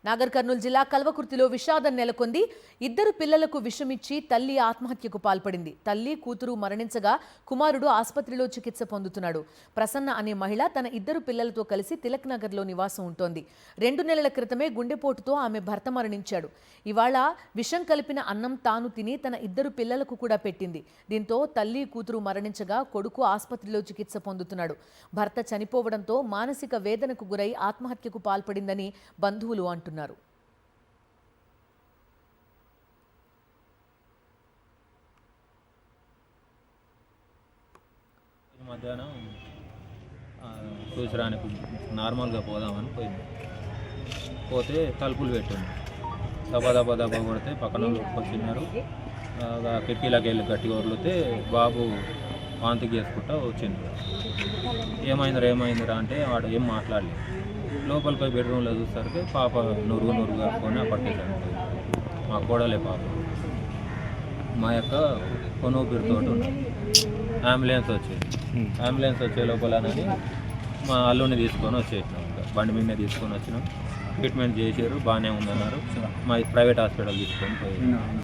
నాగర్ కర్నూలు జిల్లా కల్వకుర్తిలో విషాదం నెలకొంది. ఇద్దరు పిల్లలకు విషమిచ్చి తల్లి ఆత్మహత్యకు పాల్పడింది. తల్లి కూతురు మరణించగా కుమారుడు ఆసుపత్రిలో చికిత్స పొందుతున్నాడు. ప్రసన్న అనే మహిళ తన ఇద్దరు పిల్లలతో కలిసి తిలక్ నగర్లో నివాసం ఉంటోంది. 2 నెలల క్రితమే గుండెపోటుతో ఆమె భర్త మరణించాడు. ఇవాళ విషం కలిపిన అన్నం తాను తిని తన ఇద్దరు పిల్లలకు కూడా పెట్టింది. దీంతో తల్లి కూతురు మరణించగా కొడుకు ఆసుపత్రిలో చికిత్స పొందుతున్నాడు. భర్త చనిపోవడంతో మానసిక వేదనకు గురై ఆత్మహత్యకు పాల్పడిందని బంధువులు అంటున్నారు. మధ్యాహ్నం చూసడానికి నార్మల్గా పోదామని పోతే తలుపులు పెట్టింది. దబా దబా దబా కొడితే పక్కన వచ్చినారు. కిటికీలోకి వెళ్ళి గట్టిగా వదిలితే బాబు వాంతి చేసుకుంటా వచ్చింది. ఏమైందిరా అంటే వాడు ఏం మాట్లాడలేదు. లోపలికి పోయి బెడ్రూమ్లో చూసరికి పాప నురుగు కట్టుకొని అప్పటికేసాను. మా కోడలే పాప. మా యొక్క కొనూపిరితో అంబులెన్స్ వచ్చే లోపలనని మా అల్లుని తీసుకొని వచ్చేసినాం. బండి మీద తీసుకొని వచ్చినాం. ట్రీట్మెంట్ చేసారు, బాగానే ఉందన్నారు. మా ప్రైవేట్ హాస్పిటల్ తీసుకొని పోయి